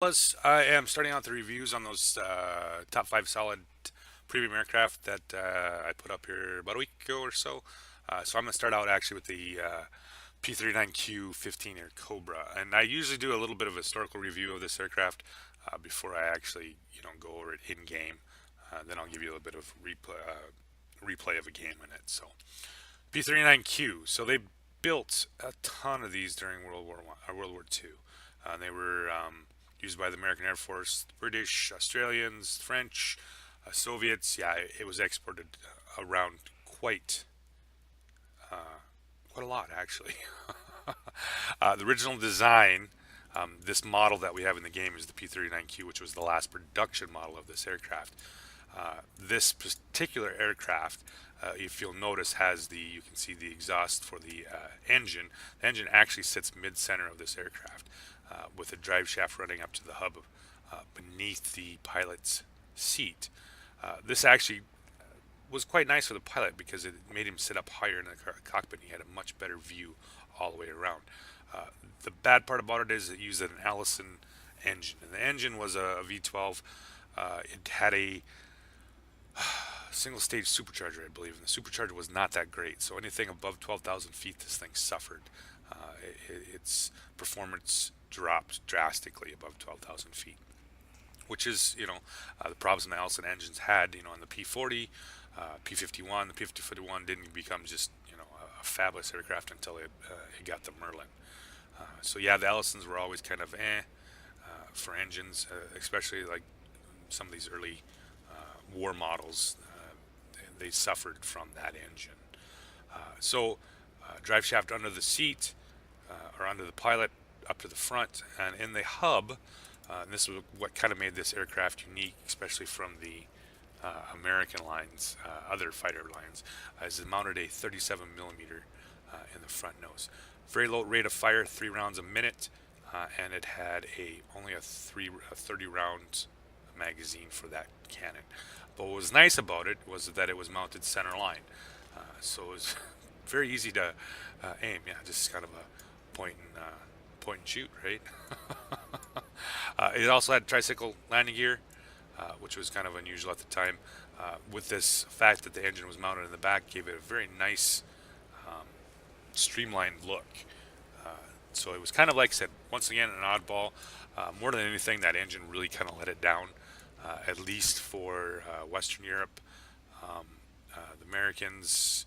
I am starting out the reviews on those top five solid premium aircraft that I put up here about a week ago or so. So I'm going to start out actually with the P-39Q-15 Air Cobra, and I usually do a little bit of a historical review of this aircraft before I actually, go over it in game. Then I'll give you a little bit of replay of a game in it. So P-39Q. So they built a ton of these during World War II. They were used by the American Air Force, British, Australians, French, Soviets. Yeah, it was exported around quite quite a lot actually. The original design, this model that we have in the game is the P-39Q, which was the last production model of this aircraft. This particular aircraft, if you'll notice, has you can see the exhaust for the engine. The engine actually sits mid-center of this aircraft with a drive shaft running up to the hub beneath the pilot's seat. This actually was quite nice for the pilot because it made him sit up higher in the cockpit. He had a much better view all the way around. Uh, the bad part about it is it used an Allison engine, and the engine was a V12. It had a single stage supercharger, I believe, and the supercharger was not that great. So anything above 12,000 feet, this thing suffered. Its performance dropped drastically above 12,000 feet, which is, the problems the Allison engines had, on the P40, P51. The P51 didn't become just, a fabulous aircraft until it got the Merlin. So yeah, the Allisons were always kind of for engines, especially like some of these early war models. They suffered from that engine. So drive shaft under the seat or under the pilot up to the front, and in the hub, and this was what kind of made this aircraft unique, especially from the American lines, other fighter lines, is it mounted a 37 millimeter in the front nose. Very low rate of fire, 3 rounds a minute, and it had only a 30 round magazine for that cannon. But what was nice about it was that it was mounted center line, so it was very easy to aim. Yeah, just kind of a point and shoot, right? It also had tricycle landing gear, which was kind of unusual at the time. With this fact that the engine was mounted in the back, gave it a very nice, streamlined look. So it was kind of like I said, once again, an oddball. More than anything, that engine really kind of let it down, at least for Western Europe. The Americans,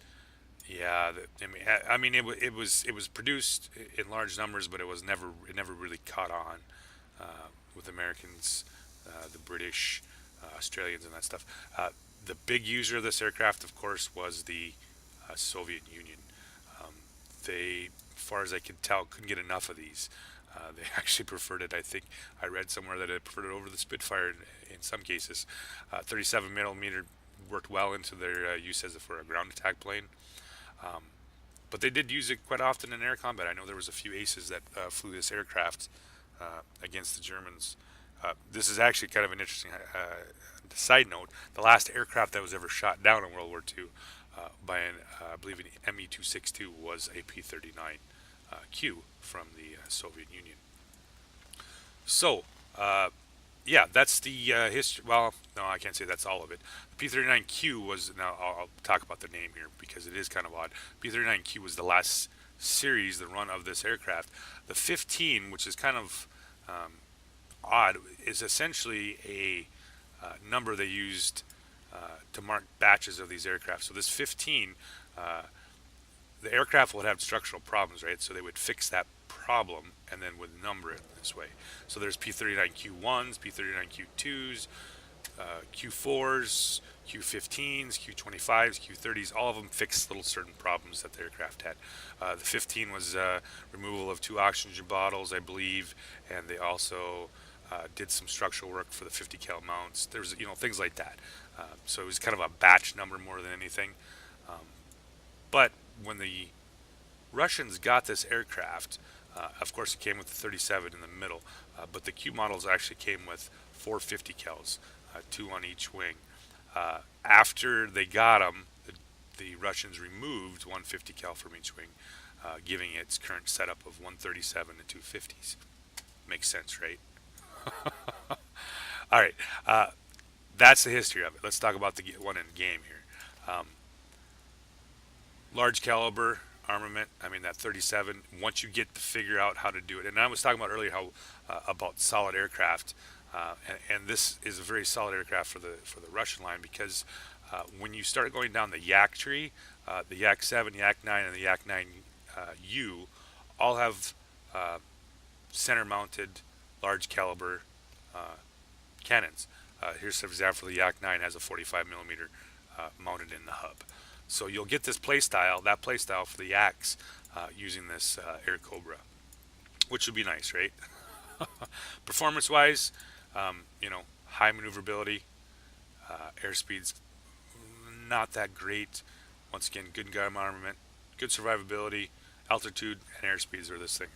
yeah, it was produced in large numbers, but it never really caught on with Americans, the British, Australians, and that stuff. The big user of this aircraft, of course, was the Soviet Union. They, as far as I could tell, couldn't get enough of these. They actually preferred it. I think I read somewhere that it preferred it over the Spitfire in some cases. 37 millimeter worked well into their use as for a ground attack plane. Um, but they did use it quite often in air combat. I know there was a few aces that flew this aircraft against the Germans. This is actually kind of an interesting side note. The last aircraft that was ever shot down in World War II by I believe an Me-262 was a P-39Q from the Soviet Union. So, yeah, that's the history. Well, no, I can't say that's all of it. The P-39Q was, now I'll talk about the name here because it is kind of odd. P-39Q was the last series, the run of this aircraft. The 15, which is kind of odd, is essentially a number they used to mark batches of these aircraft. So this 15, the aircraft would have structural problems, right? So they would fix that problem and then would number it this way. So there's P-39Q1s, P-39Q2s, Q4s, Q-15s, Q-25s, Q-30s. All of them fixed little certain problems that the aircraft had. The 15 was removal of 2 oxygen bottles, I believe, and they also did some structural work for the 50 cal mounts. There's things like that. So it was kind of a batch number more than anything. But when the Russians got this aircraft, of course, it came with the 37 in the middle, but the Q models actually came with 450 cals, 2 on each wing. After they got them, the Russians removed 150 cal from each wing, giving its current setup of 137 and 250s. Makes sense, right? All right, that's the history of it. Let's talk about the one in game here. Um, Large caliber armament. I mean that 37. Once you get to figure out how to do it, and I was talking about earlier how about solid aircraft, and this is a very solid aircraft for the Russian line because when you start going down the Yak tree, the Yak 7, Yak 9, and the Yak 9 U all have center mounted large caliber uh, cannons. Here's an example: the Yak 9 has a 45 millimeter mounted in the hub. So you'll get this that play style for the Yaks using this Air Cobra, which would be nice, right? Performance-wise, high maneuverability, airspeed's not that great. Once again, good gun armament, good survivability, altitude, and airspeeds where this thing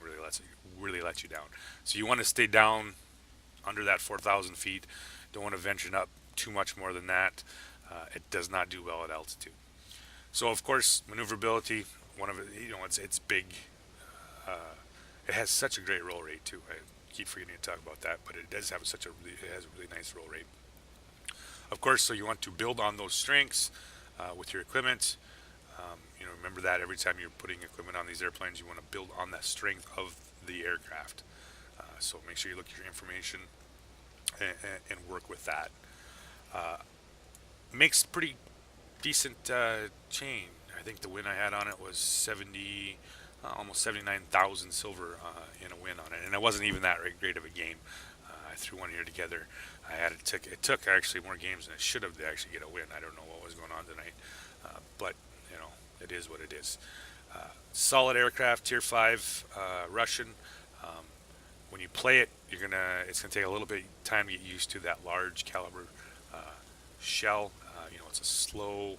really lets you down. So you want to stay down under that 4,000 feet. Don't want to venture up too much more than that. It does not do well at altitude. So of course, maneuverability, one of it, it's big. It has such a great roll rate too. I keep forgetting to talk about that, but it does have it has a really nice roll rate. Of course, so you want to build on those strengths with your equipment. Remember that every time you're putting equipment on these airplanes, you want to build on that strength of the aircraft. So make sure you look at your information and work with that. Makes pretty decent chain. I think the win I had on it was 70, almost 79,000 silver in a win on it, and it wasn't even that great of a game. I threw one here together. It took actually more games than it should have to actually get a win. I don't know what was going on tonight, but it is what it is. Solid aircraft, tier 5 Russian. When you play it, it's gonna take a little bit of time to get used to that large caliber shell. It's a slow,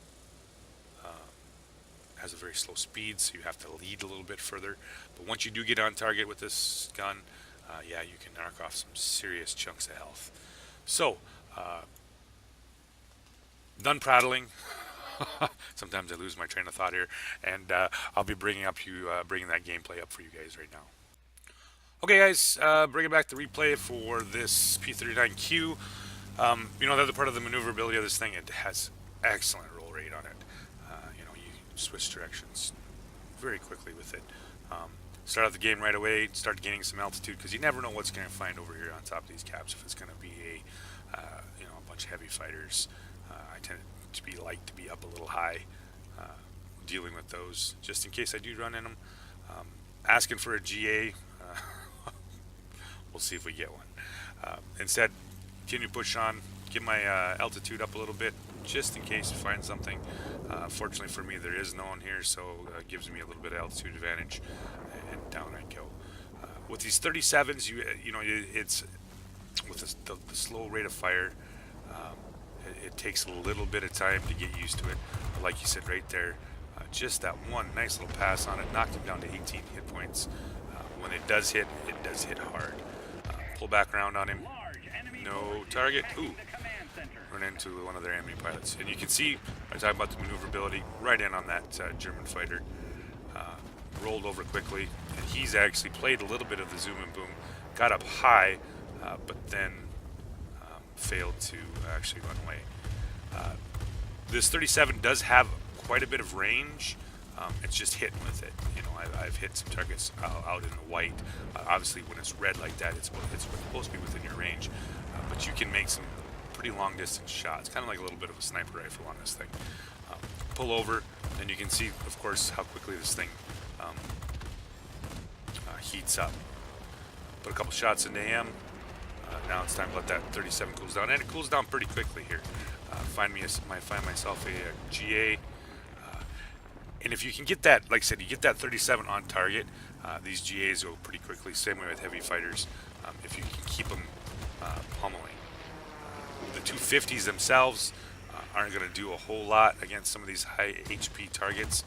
has a very slow speed, so you have to lead a little bit further. But once you do get on target with this gun, yeah, you can knock off some serious chunks of health. So, done prattling. Sometimes I lose my train of thought here, and I'll be bringing that gameplay up for you guys right now. Okay, guys, bringing back the replay for this P-39Q. The other part of the maneuverability of this thing, it has excellent roll rate on it. You switch directions very quickly with it. Start out the game right away, start gaining some altitude, because you never know what's going to find over here on top of these caps. If it's going to be a bunch of heavy fighters, I tend to be up a little high, dealing with those, just in case I do run in them. Asking for a GA, we'll see if we get one. Instead, continue to push on, get my altitude up a little bit, just in case you find something. Fortunately for me, there is no one here, so it gives me a little bit of altitude advantage, and down I go. With these 37s, it's with the slow rate of fire. It takes a little bit of time to get used to it. But like you said right there, just that one nice little pass on it knocked him down to 18 hit points. When it does hit hard. Pull back around on him. No target. Ooh. Run into one of their enemy pilots. And you can see, I talk about the maneuverability, right in on that German fighter. Rolled over quickly. And he's actually played a little bit of the zoom and boom. Got up high, but then failed to actually run away. This 37 does have quite a bit of range. It's just hitting with it. I've hit some targets out in the white. Obviously, when it's red like that, it's supposed to be within your range. But you can make some pretty long distance shots, kind of like a little bit of a sniper rifle on this thing. Pull over, and you can see, of course, how quickly this thing heats up. Put a couple shots into him. Now it's time to let that 37 cool down, and it cools down pretty quickly here. Find myself a GA, and if you can get that, like I said, you get that 37 on target, these GAs go pretty quickly. Same way with heavy fighters, if you can keep them pummeling. The 250s themselves aren't going to do a whole lot against some of these high HP targets,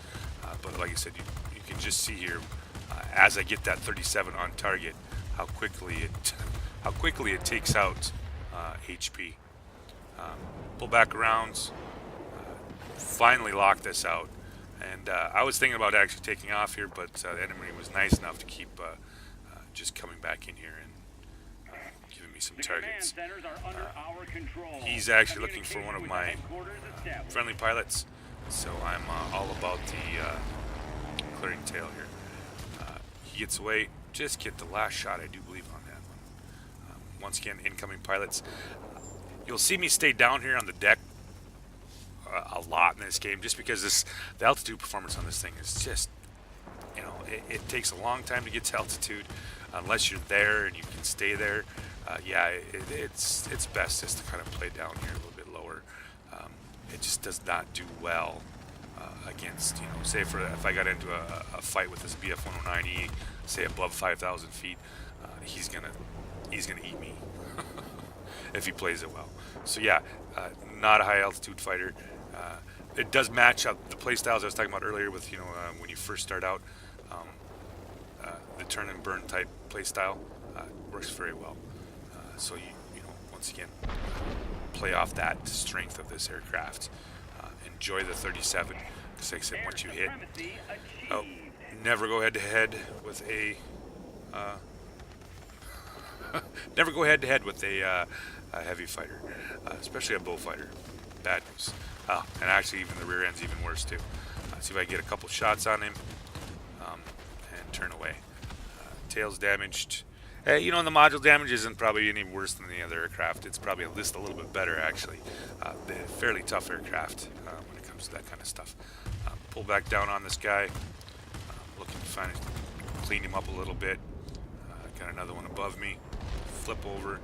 but like I said, you can just see here as I get that 37 on target, how quickly it takes out HP. Pull back around, finally lock this out, and I was thinking about actually taking off here, but the enemy was nice enough to keep just coming back in here and giving me me some targets. He's actually looking for one of my friendly pilots, so I'm all about the clearing tail here. He gets away. Just get the last shot, I do believe, on that one. Once again, incoming pilots. You'll see me stay down here on the deck a lot in this game, just because the altitude performance on this thing is just, you know, it takes a long time to get to altitude unless you're there and you can stay there. Yeah, it's best just to kind of play down here a little bit lower. It just does not do well against, you know, say if I got into a fight with this BF-109E, say above 5,000 feet, he's gonna eat me if he plays it well. So yeah, not a high altitude fighter. It does match up the play styles I was talking about earlier with, you know, when you first start out, the turn and burn type play style works very well. So you know, once again, play off that strength of this aircraft. Enjoy the 37, because like I said, once you hit, never go head to head with a never go head to head with a heavy fighter, especially a bullfighter. Bad news. And actually, even the rear end's even worse too. See if I can get a couple shots on him and turn away. Tail's damaged. You know, and the module damage isn't probably any worse than the other aircraft. It's probably at least a little bit better, actually. They're fairly tough aircraft when it comes to that kind of stuff. Pull back down on this guy. Looking to find clean him up a little bit. Got another one above me. Flip over.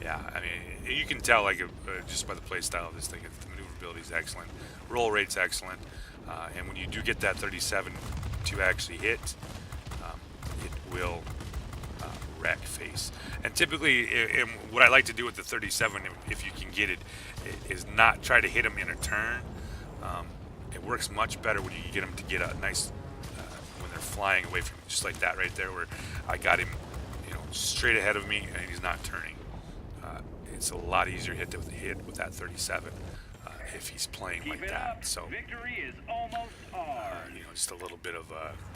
Yeah, I mean, you can tell, like, just by the play style of this thing, the maneuverability is excellent. Roll rate's excellent. And when you do get that 37 to actually hit, it will wreck face. And typically, what I like to do with the 37, if you can get it, is not try to hit them in a turn. It works much better when you can get them to get a nice, when they're flying away from you, just like that right there, where I got him, you know, straight ahead of me and he's not turning. It's a lot easier hit with that 37 if he's playing like that. So, you know, just a little bit of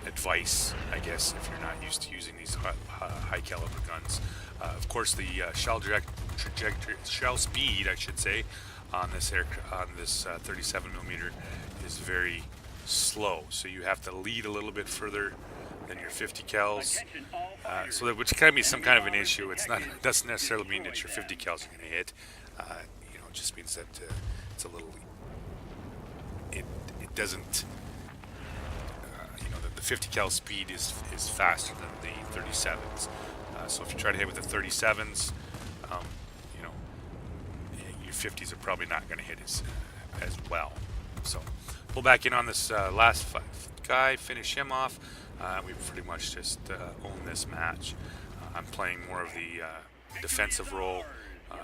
advice, I guess, if you're not used to using these high caliber guns. Of course, the shell speed, I should say, on this 37 millimeter is very slow. So you have to lead a little bit further than your 50 cals, so that which can be some kind of an issue. Doesn't necessarily mean that your 50 cals are going to hit. You know, it just means that it's a little. It doesn't. You know, the 50 cal speed is faster than the 37s. So if you try to hit with the 37s, you know, your 50s are probably not going to hit as well. So pull back in on this last guy, finish him off. We pretty much just own this match. I'm playing more of the defensive role,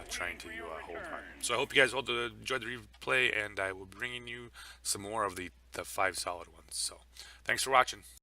trying to hold on. So I hope you guys all enjoyed the replay, and I will be bringing you some more of the 5 solid ones. So thanks for watching.